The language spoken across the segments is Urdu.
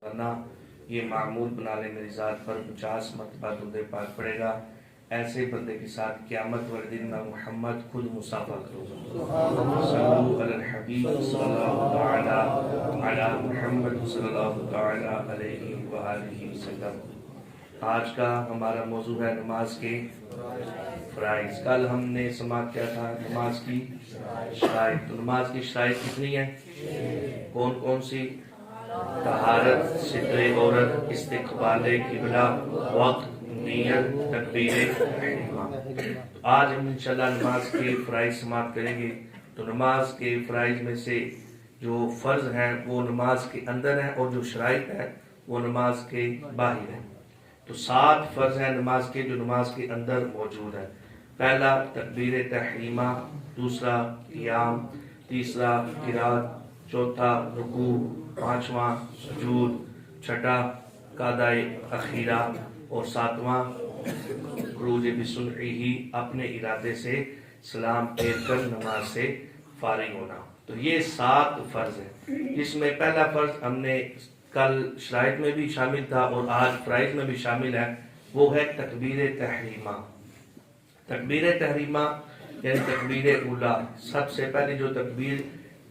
ورنہ یہ معمول بنا لے میری ذات پر 50 مرتبہ درود پاک پڑے گا، ایسے بندے کے ساتھ قیامت والے دن میں محمد خود مصافحہ کروں گا۔ صلو علی الحبیب صلی اللہ تعالی علی محمد صلی اللہ تعالی علیہ وآلہ وسلم۔ آج کا ہمارا موضوع ہے نماز کے فرائض۔ کل ہم نے سماعت کیا تھا نماز کی شرائط۔ تو نماز کی شرائط کتنی ہیں؟ کون کون سی؟ طہارت، ستر عورت، استقبال قبلہ، وقت، نیت، تکبیر تحریمہ۔ آج ہم انشاءاللہ نماز کے فرائض سماعت کریں گے۔ تو نماز کے فرائض میں سے جو فرض ہیں وہ نماز کے اندر ہیں، اور جو شرائط ہیں وہ نماز کے باہر ہیں۔ تو 7 فرض ہیں نماز کے جو نماز کے اندر موجود ہیں۔ پہلا تکبیر تحریمہ، دوسرا قیام، تیسرا قرات، چوتھا رکوع، پانچواں سجود، چھٹا قعدہ اخیرہ، اور ساتواں خروج بسنعہ، اپنے ارادے سے سلام پھیر کر نماز سے فارغ ہونا۔ تو یہ 7 فرض ہیں، جس میں پہلا فرض ہم نے کل شرائط میں بھی شامل تھا اور آج فرائض میں بھی شامل ہے، وہ ہے تکبیر تحریمہ۔ تکبیر تحریمہ یعنی تکبیر اولا، سب سے پہلے جو تکبیر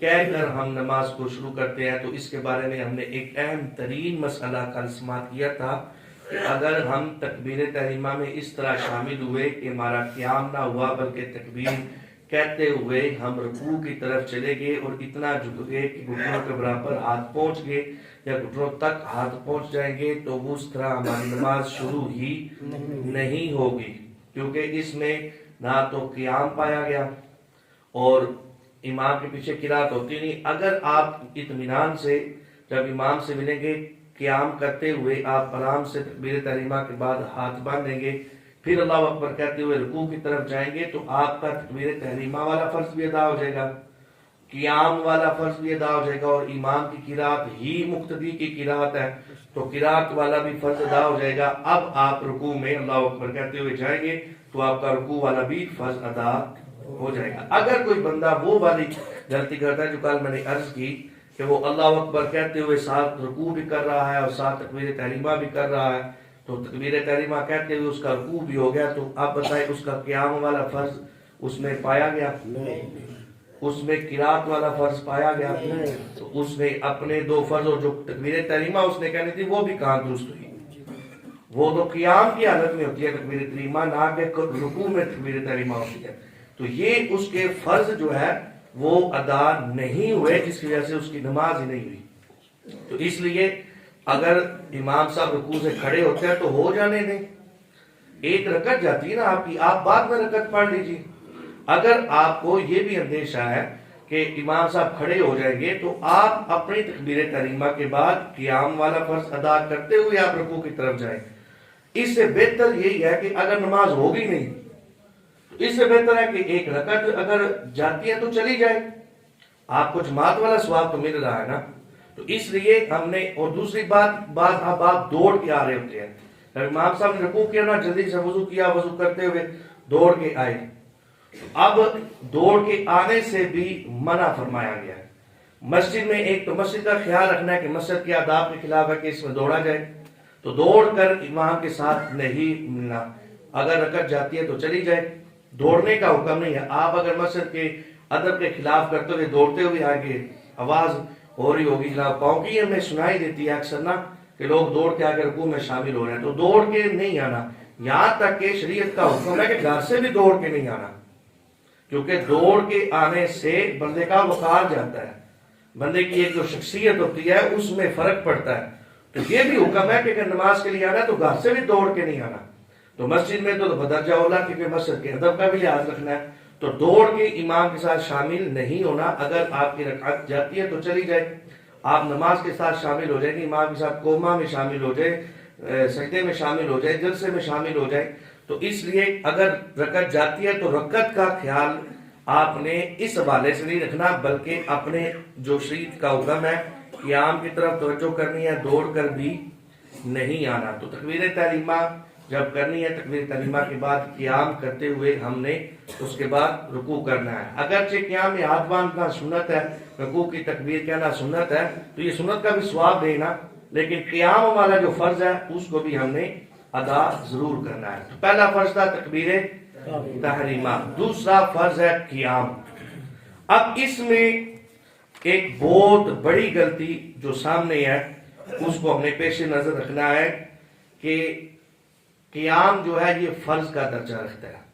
کہہ کر ہم نماز کو شروع کرتے ہیں، تو اس کے بارے میں ہم نے ایک اہم ترین مسئلہ کل سماعت کیا تھا کہ اگر ہم تکبیر تحریمہ میں اس طرح شامل ہوئے کہ ہمارا قیام نہ ہوا بلکہ تکبیر کہتے ہوئے ہم رکوع کی طرف چلے گئے اور اتنا جھک گئے کہ گھٹنوں کے برابر ہاتھ پہنچ گئے یا گھٹنوں تک ہاتھ پہنچ جائیں گے، تو اس طرح ہماری نماز شروع ہی نہیں ہوگی، کیونکہ اس میں نہ تو قیام پایا گیا اور امام کے پیچھے قرات ہوتی نہیں۔ اگر آپ اطمینان سے جب امام سے ملیں گے، قیام کرتے ہوئے آپ آرام سے تکبیر تحریمہ کے بعد ہاتھ باندھیں گے، پھر اللہ اکبر کہتے ہوئے رکوع کی طرف جائیں گے، تو آپ کا تکبیر تحریمہ والا فرض بھی ادا ہو جائے گا، قیام والا فرض بھی ادا ہو جائے گا، اور امام کی قرات ہی مقتدی کی قرات ہے تو قرات والا بھی فرض ادا ہو جائے گا۔ اب آپ رکوع میں اللہ اکبر کہتے ہوئے جائیں گے تو آپ کا رکوع والا بھی فرض ادا ہو جائے گا۔ اگر کوئی بندہ وہ والی غلطی کرتا ہے جو کل میں نے عرض کی کہ وہ اللہ اکبر کہتے ہوئے ساتھ رکوع بھی کر رہا ہے اور ساتھ تکبیر تحریمہ بھی کر رہا ہے، تو تکبیر تحریمہ کہتے ہوئے اس کا رکوع بھی ہو گیا، تو آپ بتائیں اس کا قیام والا فرض اس میں پایا گیا؟ اس میں قرات والا فرض پایا گیا؟ تو اس نے اپنے 2 فرض اور جو تکبیر تحریمہ اس نے کہنی تھی وہ بھی کہاں درست ہوئی؟ وہ تو قیام کی حالت میں ہوتی ہے تکبیر تحریمہ، نہ کہ رکوع میں تکبیر تحریمہ ہوتی ہے۔ تو یہ اس کے فرض جو ہے وہ ادا نہیں ہوئے، جس کی وجہ سے اس کی نماز ہی نہیں ہوئی۔ تو اس لیے اگر امام صاحب رکوع سے کھڑے ہوتے ہیں تو ہو جانے دیں، ایک رکعت جاتی ہے نا آپ کی، آپ بعد میں رکعت پڑھ لیجیے۔ اگر آپ کو یہ بھی اندیشہ ہے کہ امام صاحب کھڑے ہو جائیں گے، تو آپ اپنی تکبیر تحریمہ کے بعد قیام والا فرض ادا کرتے ہوئے آپ رکوع کی طرف جائیں۔ اس سے بہتر یہی ہے کہ اگر نماز ہوگی نہیں تو اس سے بہتر ہے کہ ایک رکعت اگر جاتی ہے تو چلی جائے، آپ کو جماعت والا ثواب تو مل رہا ہے نا۔ تو اس لیے ہم نے، اور دوسری بات اب آپ دوڑ کے آ رہے ہوتے ہیں، جب امام صاحب نے رکوع کیا نا، جلدی سے وضو کیا، وضو کرتے ہوئے دوڑ کے آئے، اب دوڑ کے آنے سے بھی منع فرمایا گیا ہے۔ مسجد میں ایک تو مسجد کا خیال رکھنا ہے کہ مسجد کے آداب کے خلاف ہے کہ اس میں دوڑا جائے، تو دوڑ کر امام کے ساتھ نہیں ملنا۔ اگر رکعت جاتی ہے تو چلی جائے، دوڑنے کا حکم نہیں ہے۔ آپ اگر مسجد کے ادب کے خلاف کرتے ہوئے دوڑتے ہوئے آگے، آواز ہو رہی ہوگی جناب پاؤں کی، ہمیں سنائی دیتی ہے اکثر نا کہ لوگ دوڑ کے آگے رکوع میں شامل ہو رہے ہیں، تو دوڑ کے نہیں آنا، یہاں تک کہ شریعت کا حکم ہے کہ گھر سے بھی دوڑ کے نہیں آنا، کیونکہ دوڑ کے آنے سے بندے کا وقار جاتا ہے، بندے کی ایک جو شخصیت ہوتی ہے اس میں فرق پڑتا ہے۔ تو یہ بھی حکم ہے کہ اگر نماز کے لیے آنا ہے تو گھر سے بھی دوڑ کے نہیں آنا۔ تو مسجد میں تو بدرجہ اولا، کیونکہ مسجد کے ادب کا بھی لحاظ رکھنا ہے، تو دوڑ کے امام کے ساتھ شامل نہیں ہونا۔ اگر آپ کی رکعت جاتی ہے تو چلی جائے، آپ نماز کے ساتھ شامل ہو جائیں گے، امام کے ساتھ قومہ میں شامل ہو جائے، سجدے میں شامل ہو جائے، جلسے میں شامل ہو جائے۔ تو اس لیے اگر رکعت جاتی ہے تو رکعت کا خیال آپ نے اس حوالے سے نہیں رکھنا، بلکہ اپنے جو شریعت کا حکم ہے قیام کی طرف توجہ کرنی ہے، دوڑ کر بھی نہیں آنا۔ تو تکبیر تحریمہ جب کرنی ہے، تکبیر تحریمہ کے بعد قیام کرتے ہوئے ہم نے اس کے بعد رکوع کرنا ہے۔ اگرچہ قیام میں ہاتھ باندھنا سنت ہے، رکوع کی تکبیر کہنا سنت ہے، تو یہ سنت کا بھی ثواب دینا، لیکن قیام والا جو فرض ہے اس کو بھی ہم نے ادا ضرور کرنا ہے. تو پہلا فرض تھا تکبیر تحریمہ، دوسرا فرض ہے قیام. اب اس میں ایک بہت بڑی غلطی جو سامنے ہے اس کو ہم نے پیش نظر رکھنا ہے کہ قیام جو ہے یہ فرض کا درجہ رکھتا ہے.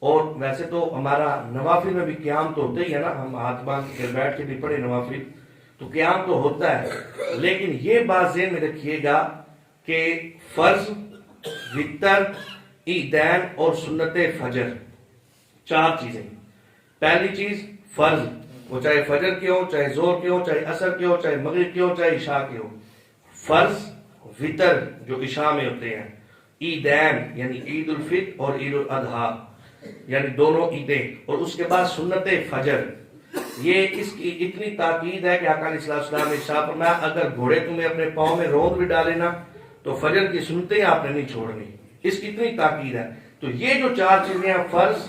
اور ویسے تو ہمارا نوافل میں بھی قیام تو ہوتا ہی ہے نا، ہم ہاتھ باندھ کے بیٹھ کے بھی پڑھے نوافل تو قیام تو ہوتا ہے. لیکن یہ بات ذہن میں رکھیے گا کہ فرض، وتر، عیدین اور سنت فجر، چار چیزیں. پہلی چیز فرض، وہ چاہے فجر کے ہو، چاہے ظہر کے ہو، چاہے عصر کے ہو، چاہے مغرب کے ہو، چاہے عشاء کے ہو. فرض، وتر جو عشاء میں ہوتے ہیں، عیدین یعنی عید الفطر اور عید الاضحیٰ یعنی دونوں عیدیں، اور اس کے بعد سنت فجر. یہ اس کی اتنی تاکید ہے کہ آقا علیہ السلام نے ارشاد فرمایا اگر گھوڑے تمہیں اپنے پاؤں میں روند بھی ڈالے نا تو فجر کی سنتیں آپ نے نہیں چھوڑنی. اس کی اتنی تاکید ہے. تو یہ جو چار چیزیں ہیں فرض،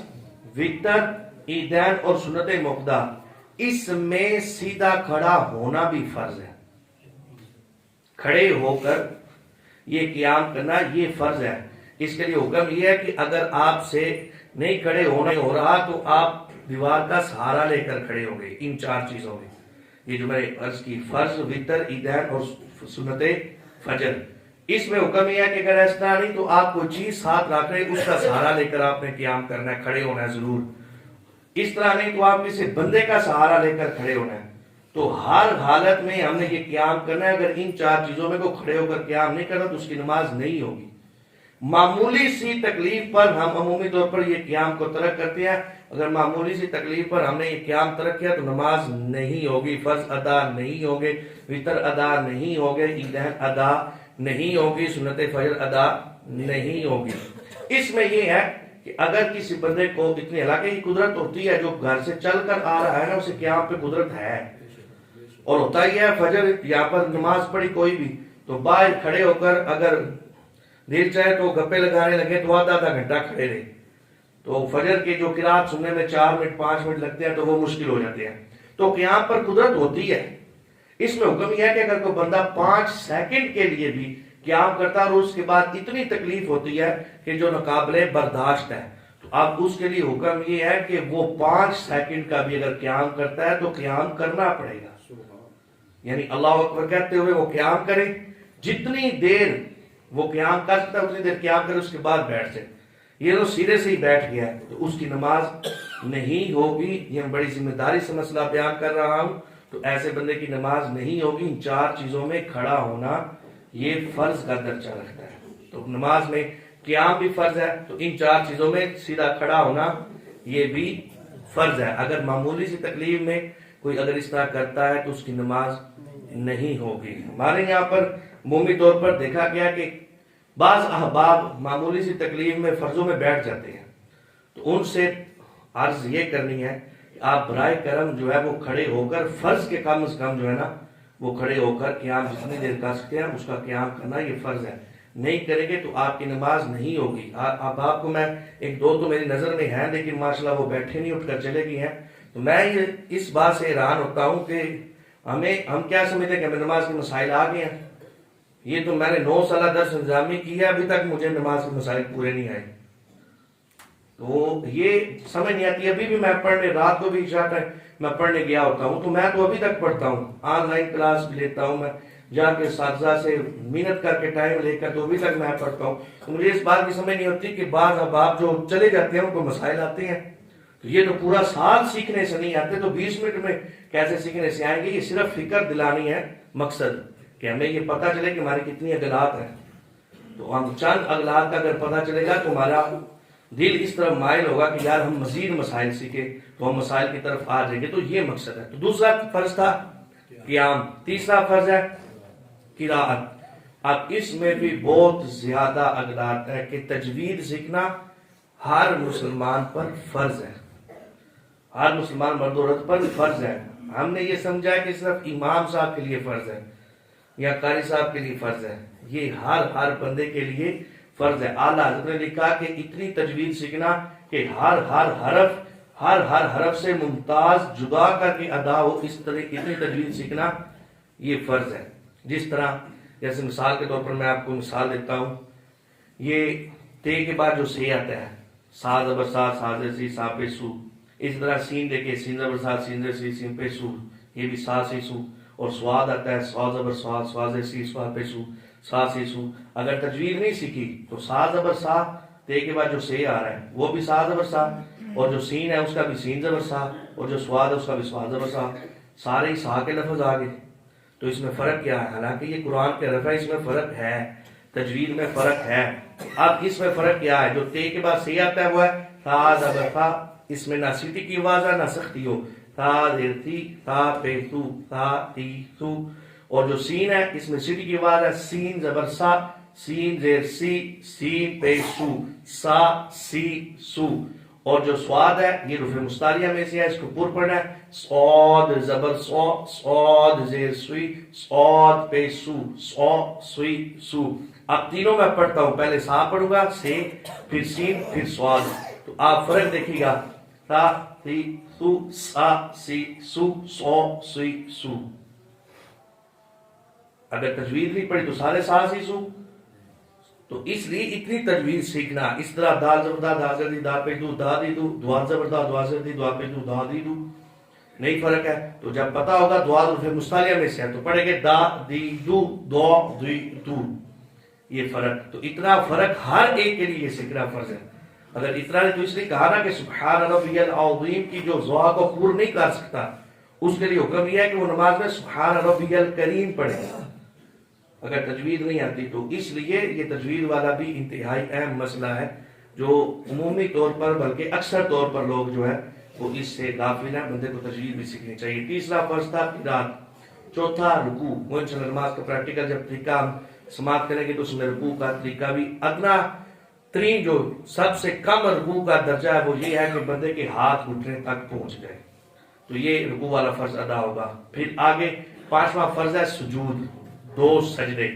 وتر، عیدین اور سنت موقدہ، اس میں سیدھا کھڑا ہونا بھی فرض ہے. کھڑے ہو کر یہ قیام کرنا یہ فرض ہے. اس کے لیے حکم یہ ہے کہ اگر آپ سے نہیں کھڑے ہونے ہو رہا تو آپ دیوار کا سہارا لے کر کھڑے ہو گئے. ان چار چیزوں میں یہ جو میں نے عرض کی فرض، وتر، عیدین اور سنت فجر، اس میں حکم یہ ہے کہ اگر ایسا نہیں تو آپ کوئی چیز ساتھ رکھ رہے اس کا سہارا لے کر آپ نے قیام کرنا ہے، کھڑے ہونا ہے ضرور. اس طرح نہیں تو آپ کسی بندے کا سہارا لے کر کھڑے ہونا ہے. تو ہر حالت میں ہم نے یہ قیام کرنا ہے. اگر ان چار چیزوں میں کو کھڑے ہو کر قیام نہیں کرنا تو اس کی نماز نہیں ہوگی. معمولی سی تکلیف پر ہم عمومی طور پر یہ قیام کو ترک کرتے ہیں. اگر معمولی سی تکلیف پر ہم نے یہ قیام ترک کیا تو نماز نہیں ہوگی، فرض ادا نہیں ہوگے، وتر ادا نہیں ہوگے، عیدین ادا نہیں ہوگی، سنت فجر ادا نہیں ہوگی. اس میں یہ ہے کہ اگر کسی بندے کو اتنی علاقے کی قدرت ہوتی ہے، جو گھر سے چل کر آ رہا ہے نا اسے قیام پہ قدرت ہے، اور ہوتا ہی ہے فجر یہاں پر نماز پڑھی کوئی بھی تو باہر کھڑے ہو کر اگر دیر چاہے تو گپے لگانے لگے تو آدھا گھنٹہ کھڑے رہے تو فجر کے جو قرات سننے میں 4 منٹ 5 منٹ لگتے ہیں تو وہ مشکل ہو جاتے ہیں. تو قیام پر قدرت ہوتی ہے. اس میں حکم یہ ہے کہ اگر کوئی بندہ 5 سیکنڈ کے لیے بھی قیام کرتا ہے اور اس کے بعد اتنی تکلیف ہوتی ہے کہ جو ناقابل برداشت ہے تو اب اس کے لیے حکم یہ ہے کہ وہ 5 سیکنڈ کا بھی اگر قیام کرتا ہے تو قیام کرنا پڑے گا. یعنی اللہ اکبر کہتے ہوئے وہ قیام کرے، جتنی دیر وہ قیام کر سکتا ہے اتنی دیر قیام کرے، اس کے بعد بیٹھ جائے. یہ تو سیدھے سے ہی بیٹھ گیا ہے تو اس کی نماز نہیں ہوگی. یہ میں بڑی ذمہ داری سے مسئلہ بیان کر رہا ہوں. تو ایسے بندے کی نماز نہیں ہوگی. ان چار چیزوں میں کھڑا ہونا یہ فرض کا درجہ رکھتا ہے. تو نماز میں قیام بھی فرض ہے تو ان چار چیزوں میں سیدھا کھڑا ہونا یہ بھی فرض ہے. اگر معمولی سی تکلیف میں کوئی اگر اس طرح کرتا ہے تو اس کی نماز نہیں ہوگی. ہمارے یہاں پر عمومی طور پر دیکھا گیا کہ بعض احباب معمولی سی تکلیف میں فرضوں میں بیٹھ جاتے ہیں تو ان سے عرض یہ کرنی ہے کہ آپ برائے کرم جو ہے وہ کھڑے ہو کر فرض کے کم از کم جو ہے نا وہ کھڑے ہو کر قیام جتنی دیر کر سکتے ہیں اس کا قیام کرنا یہ فرض ہے. نہیں کریں گے تو آپ کی نماز نہیں ہوگی. احباب کو میں ایک دو تو میری نظر میں ہیں لیکن ماشاءاللہ وہ بیٹھے نہیں، اٹھ کر چلے گئی ہیں. تو میں یہ اس بات سے حیران ہوتا ہوں کہ ہم کیا سمجھتے ہیں کہ ہمیں نماز کے مسائل آ گئے ہیں. یہ تو میں نے 9 سالہ درس انتظامی کی ہے، ابھی تک مجھے نماز کے مسائل پورے نہیں آئے. تو یہ سمجھ نہیں آتی. ابھی بھی میں پڑھنے رات کو بھی عشاء ٹائم میں پڑھنے گیا ہوتا ہوں تو میں تو ابھی تک پڑھتا ہوں. آن لائن کلاس بھی لیتا ہوں میں جا کے اساتذہ سے محنت کر کے ٹائم لے کر تو ابھی تک میں پڑھتا ہوں. تو مجھے اس بات کی سمجھ نہیں ہوتی کہ بعض احباب جو چلے جاتے ہیں ان کو مسائل آتے ہیں تو یہ تو پورا سال سیکھنے سے نہیں آتے تو 20 منٹ میں کیسے سیکھنے سے آئیں گے. یہ صرف فکر دلانی ہے مقصد کہ ہمیں یہ پتہ چلے کہ ہماری کتنی اگلات ہیں. تو ہم چند اگلات کا اگر پتہ چلے گا تو ہمارا دل اس طرف مائل ہوگا کہ یار ہم مزید مسائل سیکھیں تو ہم مسائل کی طرف آ جائیں گے. تو یہ مقصد ہے. تو دوسرا فرض تھا قیام. تیسرا فرض ہے قراءت. اب اس میں بھی بہت زیادہ اگلات ہے کہ تجوید سیکھنا ہر مسلمان پر فرض ہے. ہر مسلمان مرد و عورت پر فرض ہے. ہم نے یہ سمجھا ہے کہ صرف امام صاحب کے لیے فرض ہے یا قاری صاحب کے لیے فرض ہے. یہ ہر بندے کے لیے فرض ہے. اعلیٰ حضرت نے لکھا کہ اتنی تجوید سیکھنا کہ ہر حرف سے ممتاز جدا کر کے ادا ہو، اس طرح اتنی تجوید سیکھنا یہ فرض ہے. جس طرح جیسے مثال کے طور پر میں آپ کو مثال دیتا ہوں، یہ تے کے بعد جو سے آتا ہے، سا زبر سا، سا زیر سی، سا پہ سو، اس طرح سین دیکھیں، سین زبر سا، سین زیر سی، سین پہ سو، یہ بھی سا سی سو، اور سواد آتا ہے، سوا زبر سوا، سوا زیر سی، سوا پہ سو، سا سی سو۔ اگر تجوید نہیں سیکھی تو سا زبر سا، تے کے بعد جو سے آ رہا ہے وہ بھی سا زبر سا، اور جو سین ہے اس کا بھی سین زبر سا، اور جو سواد ہے اس کا بھی سواد زبر سا، سارے ہی سا کے لفظ آ گئے۔ تو اس میں فرق کیا ہے؟ حالانکہ یہ قرآن کے رفع، اس میں فرق ہے، تجوید میں فرق ہے۔ اب اس میں فرق کیا ہے؟ جو تے کے بعد سے آتا ہے وہ ہے تا زبر تا، اس میں نہ سیٹی کی آواز ہے نہ سختی ہو، تا دیر تی، تا پہ تو، تا تی تو۔ اور جو سین ہے اس میں سیٹی کی آواز ہے، سین زبر سا، سین زیر سی، سین پہ سو، سا سی سو۔ اور جو سواد ہے یہ رفع مستعلیہ میں سے ہے، اس کو پر پڑھنا ہے، صاد زبر سو، صاد زیر سوئی، صاد پہ سو، سو سوئی سو۔ اب تینوں میں پڑھتا ہوں، پہلے سا پڑھوں گا، سے، پھر سین، پھر سواد، تو آپ فرق دیکھیے گا، تا تی سو، سا سی سو، سو سوئی سو۔ اگر تجوید نہیں پڑھی تو سارے سا سی سو۔ تو اس لیے اتنی تجوید سیکھنا، اس طرح دال زبر دا، دا زر دی، دا پہ دو، دا دی دو، دوال زبر دا، دوا زر دی، دوا پہ دو، دا دی دو، نہیں فرق ہے۔ تو جب پتا ہوگا دوال رفع مستعلیہ میں سے ہے تو پڑھیں گے دا دی دو، دو دی دو، یہ فرق۔ تو اتنا فرق ہر ایک کے لیے سیکھنا فرض ہے۔ اگر اتنا نہیں تو اس لیے کہا نا کہ سبحان ربی العظیم کی جو ذوق کو پور نہیں کر سکتا، اس کے لیے حکم یہ ہے کہ وہ نماز میں سبحان ربی الکریم پڑھے، اگر تجوید نہیں آتی تو۔ اس لیے یہ تجوید والا بھی انتہائی اہم مسئلہ ہے، جو عمومی طور پر بلکہ اکثر طور پر لوگ جو ہے وہ اس سے غافل ہیں۔ بندے کو تجوید بھی سیکھنی چاہیے۔ تیسرا فرض تھا قرات، چوتھا رکوع۔ وہ انشاءاللہ نماز کا پریکٹیکل جب طریقہ ہم سماعت کریں گے تو اس میں رکوع کا طریقہ بھی ادنا ترین، جو سب سے کم رکوع کا درجہ ہے وہ یہ ہے کہ بندے کے ہاتھ گھٹنے تک پہنچ گئے، تو یہ رکوع والا فرض ادا ہوگا۔ پھر آگے پانچواں فرض ہے سجود، دو سجدے۔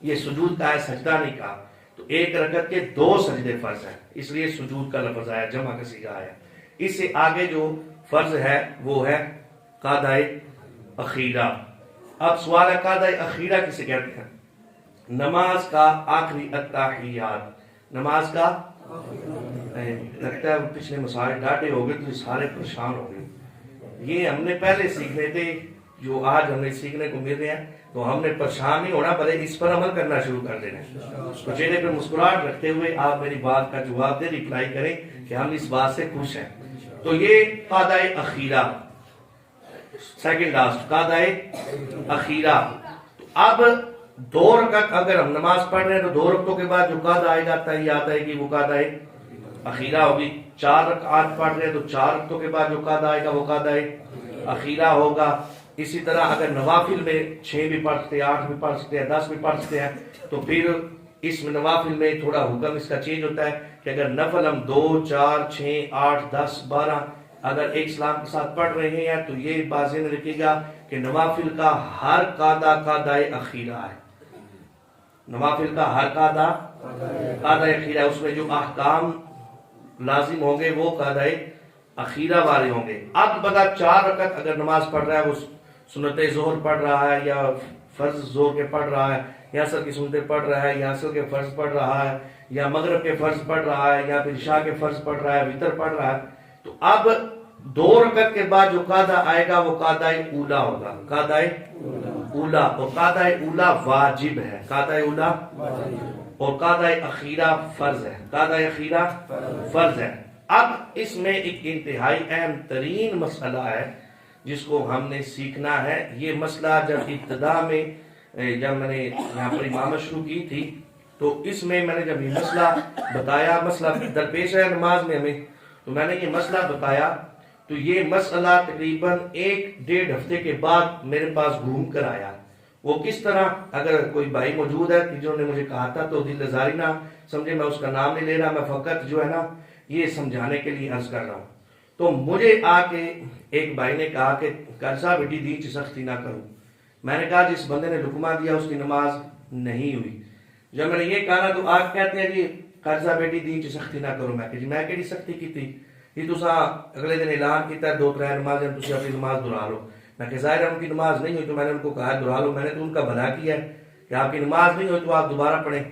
یہ سجود کا ہے، سجدہ نہیں کہا، تو ایک رکعت کے دو سجدے فرض ہیں، اس لیے سجود کا لفظ آیا، جمع کا صیغہ آیا۔ اس سے آگے جو فرض ہے وہ ہے قعدہ اخیرہ۔ اب سوال ہے قعدہ اخیرہ کسے کہتے ہیں؟ نماز کا آخری اتحیات، نماز کا لگتا ہے پچھلے مسائل ڈاٹے ہو گئے تو سارے پریشان ہو گئے۔ یہ ہم نے پہلے سیکھنے تھے، جو آج ہمیں سیکھنے کو مل رہے ہیں، تو ہم نے پریشان نہیں ہونا، بلکہ اس پر عمل کرنا شروع کر دینا ہے۔ تو چہرے پہ مسکراہٹ رکھتے ہوئے آپ میری بات کا جواب دے، ریپلائی کریں کہ ہم اس بات سے خوش ہیں۔ تو یہ قعدہ اخیرہ، سیکنڈ لاسٹ قعدہ اخیرہ۔ تو اب دو رکعت اگر ہم نماز پڑھ رہے ہیں تو دو رکعتوں کے بعد جو قعدہ آئے گا تحیات آئے گی وہ قعدہ اخیرہ ہوگی۔ چار رکعات پڑھ رہے ہیں تو چار رکعتوں کے بعد جو قعدہ آئے گا وہ قعدہ اخیرہ ہوگا۔ اسی طرح اگر نوافل میں 6 بھی پڑھ سکتے ہیں، 8 بھی پڑھ سکتے ہیں، 10 بھی پڑھ سکتے ہیں، تو پھر اس میں نوافل میں تھوڑا حکم اس کا چینج ہوتا ہے کہ اگر نفل ہم 2، 4، 6، 8، 10، 12 اگر ایک سلام کے ساتھ پڑھ رہے ہیں تو یہ بات ذہن رکھیے گا کہ نوافل کا ہر قعدہ قعدہ اخیرہ ہے۔ نوافل کا ہر قعدہ قعدہ اخیرہ ہے، اس میں جو احکام لازم ہوں گے وہ قعدہ اخیرہ والے ہوں گے۔ اب بتا 4 رکعت اگر نماز پڑھ رہا ہے، وہ سنت ظہر پڑھ رہا ہے یا فرض ظہر کے پڑھ رہا ہے، یا عصر کی سنتیں پڑھ رہا ہے، یا عصر کے فرض پڑھ رہا ہے، یا مغرب کے فرض پڑھ رہا ہے، یا پھر عشاء کے فرض پڑھ رہا ہے، وتر پڑھ رہا ہے، تو اب 2 رکعت کے بعد جو قعدہ آئے گا وہ قعدہ اولا ہوگا، قعدہ اولا۔ اور قعدہ اولا واجب ہے، قعدہ اولا، اور قعدہ اخیرہ فرض ہے، قعدہ اخیرہ فرض ہے۔ اب اس میں ایک انتہائی اہم ترین مسئلہ ہے جس کو ہم نے سیکھنا ہے۔ یہ مسئلہ جب ابتدا میں جب میں نے یہاں پر امامت شروع کی تھی تو اس میں نے جب یہ مسئلہ بتایا، مسئلہ درپیش ہے نماز میں ہمیں، تو میں نے یہ مسئلہ بتایا تو یہ مسئلہ تقریباً 1-1.5 ہفتے کے بعد میرے پاس گھوم کر آیا۔ وہ کس طرح؟ اگر کوئی بھائی موجود ہے جنہوں نے مجھے کہا تھا تو دل لزاری نہ سمجھے، میں اس کا نام نہیں لے رہا، میں فقط جو ہے نا یہ سمجھانے کے لیے عرض کر رہا ہوں۔ تو مجھے آ کے ایک بھائی نے کہا کہ قرضہ بیٹی دین چ سختی نہ کروں۔ میں نے کہا جس بندے نے لقمہ دیا اس کی نماز نہیں ہوئی۔ جب میں نے یہ کہا تو آپ کہتے ہیں جی قرضہ بیٹی دین چ سختی نہ کروں۔ میں کہ جی میں کہڑی سختی کی تھی؟ یہ تو اگلے دن اعلان کیتا ہے 2-3 نمازیں تسی اپنی نماز دہرا لو۔ میں کہ ظاہر ہے ان کی نماز نہیں ہوئی تو میں نے ان کو کہا دہرا لو، میں نے تو ان کا بھلا کیا ہے۔ کہ آپ کی نماز نہیں ہوئی تو آپ دوبارہ پڑھیں.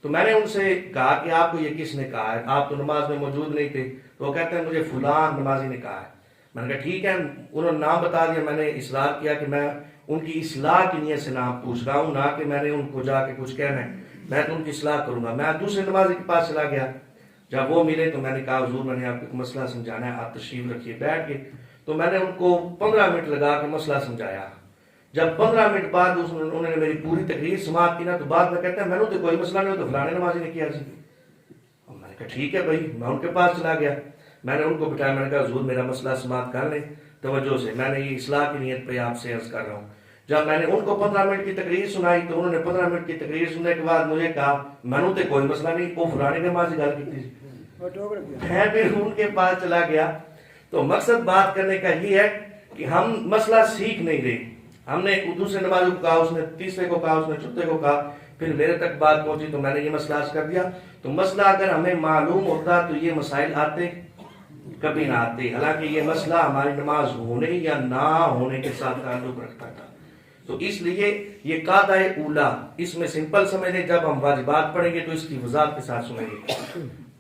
تو میں نے ان سے کہا کہ آپ کو یہ کس نے کہا ہے, آپ تو نماز میں موجود نہیں تھے. تو وہ کہتے ہیں مجھے فلاں نمازی نے کہا ہے. میں نے کہا ٹھیک ہے, انہوں نے نام بتا دیا. میں نے اصرار کیا کہ میں ان کی اصلاح کی نیت سے نام پوچھ رہا ہوں, نہ کہ میں نے ان کو جا کے کچھ کہنا ہے. میں تو ان کی اصلاح کروں گا. میں دوسرے نمازی کے پاس چلا گیا. جب وہ ملے تو میں نے کہا حضور میں نے آپ کو مسئلہ سمجھانا ہے, آپ تشریف رکھیے. بیٹھ کے تو میں نے ان کو 15 منٹ لگا کے مسئلہ سمجھایا. جب 15 منٹ بعد انہوں نے میری پوری تقریر سماعت کی نا, تو بعد میں کہتے ہیں میں نے تو کوئی مسئلہ نہیں ہو, تو فلانے نمازی نے کیا. میں نے کہا ٹھیک ہے بھائی. میں ان کے پاس چلا گیا. میں نے ان کو بٹھایا. میں نے کہا حضور میرا مسئلہ سماعت کر لیں توجہ سے, میں نے یہ اصلاح کی نیت پہ آپ سے عرض کر رہا ہوں. جب میں نے ان کو 15 منٹ کی تقریر سنائی تو انہوں نے 15 منٹ کی تقریر سننے کے بعد مجھے کہا میں نے تو کوئی مسئلہ نہیں, وہ فلانے نمازی گل کی تھی. میں پھر ان کے پاس چلا گیا. تو مقصد بات کرنے کا یہ ہے کہ ہم مسئلہ سیکھ نہیں رہے. ہم نے دوسرے نمازی کو کہا, اس نے تیسرے کو کہا, اس نے چوتھے کو کہا, پھر میرے تک بات پہنچی تو میں نے یہ مسئلہ عرض کر دیا. تو مسئلہ اگر ہمیں معلوم ہوتا تو یہ مسائل آتے کبھی نہ آتے. حالانکہ یہ مسئلہ ہماری نماز ہونے یا نہ ہونے کے ساتھ تعلق رکھتا تھا. تو اس لیے یہ قاعدہ اولا, اس میں سمپل سمجھ لیں. جب ہم واجبات پڑھیں گے تو اس کی وضاحت کے ساتھ سنیں گے.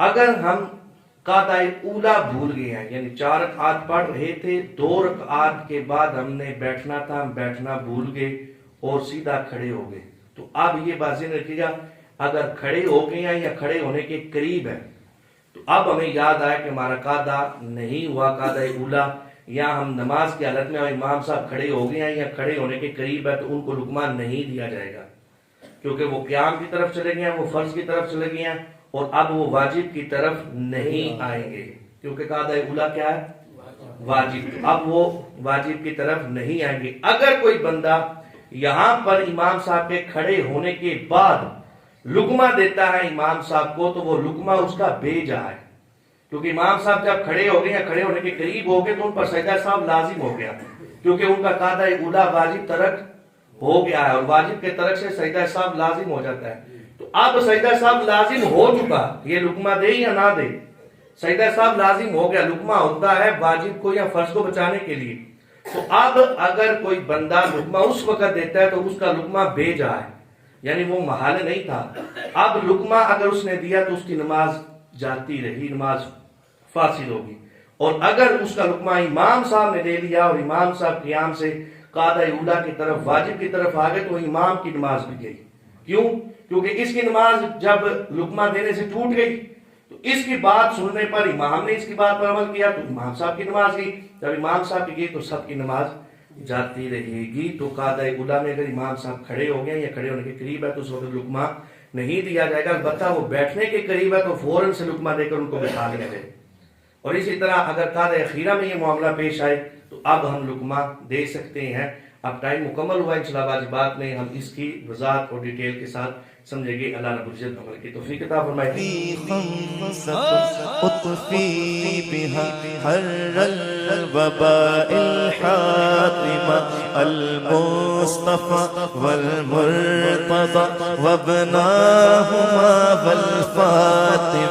اگر ہم قاعدہ اولا بھول گئے ہیں, یعنی 4 رکعات پڑھ رہے تھے, 2 رکعات کے بعد ہم نے بیٹھنا تھا, ہم بیٹھنا بھول گئے اور سیدھا کھڑے ہو گئے, تو اب یہ بات ذہن رکھیے گا, اگر کھڑے ہو گئے ہیں یا کھڑے ہونے کے قریب ہے تو اب ہمیں یاد آیا کہ ہمارا قاعدہ نہیں ہوا قاعدہ اولا, یا ہم نماز کی حالت میں امام صاحب کھڑے ہو گئے ہیں یا کھڑے ہونے کے قریب ہے, تو ان کو لقمہ نہیں دیا جائے گا, کیونکہ وہ قیام کی طرف چلے گئے ہیں, وہ فرض کی طرف چلے گئے ہیں, اور اب وہ واجب کی طرف نہیں آئیں گے. کیونکہ قاعدہ اولا کیا ہے؟ واجب. اب وہ واجب کی طرف نہیں آئیں گے. اگر کوئی بندہ یہاں پر امام صاحب کے کھڑے ہونے کے بعد لقمہ دیتا ہے امام صاحب کو, تو وہ لقمہ اس کا بھیجا ہے, کیونکہ امام صاحب جب کھڑے ہو گئے یا کھڑے ہونے کے قریب ہو گئے تو ان پر سجدہ صاحب لازم ہو گیا, کیونکہ ان کا قاعدہ اولا واجب ترک ہو گیا ہے, اور واجب کے ترک سے سجدہ صاحب لازم ہو جاتا ہے. تو اب سجدہ صاحب لازم ہو چکا, یہ لقمہ دے یا نہ دے, سجدہ صاحب لازم ہو گیا. لقمہ ہوتا ہے واجب کو یا فرض کو بچانے کے لیے. تو اب اگر کوئی بندہ لقمہ اس وقت دیتا ہے تو اس کا لقمہ بھیجا ہے, یعنی وہ محال نہیں تھا. اب لقمہ اگر اس نے دیا تو اس کی نماز جاتی رہی, نماز فاسد ہوگی. اور اگر اس کا لقمہ امام صاحب نے دے لیا اور امام صاحب قیام سے قاعدہ اولا کی طرف واجب کی طرف آ گئے, تو امام کی نماز بھی گئی. کیوں؟ کیونکہ اس کی نماز جب لقمہ دینے سے ٹوٹ گئی تو اس کی بات سننے پر امام نے اس کی بات پر عمل کیا, تو امام صاحب کی نماز گئی. جب امام صاحب کی گئی تو سب کی نماز جاتی رہے گی. تو قاعدہ اولا میں اگر امام صاحب کھڑے ہو گئے یا کھڑے ہونے کے قریب ہے تو اس وقت لقمہ نہیں دیا جائے گا. البتہ وہ بیٹھنے کے قریب ہے تو فوراً سے لقمہ دے کر ان کو بٹھا لیا جائے. اور اسی طرح اگر قاعدہ اخیرہ میں یہ معاملہ پیش آئے تو اب ہم لقمہ دے سکتے ہیں. اب ٹائم مکمل ہوا, انشاءاللہ واجبات میں ہم اس کی وضاحت اور ڈیٹیل کے ساتھ سمجھیں گے. اللہ رب العزت عمل کی توفیق عطا فرمائے. اطفی بها حر الوباء الحاطمة المصطفى والمرتضى وابناهما والفاطمة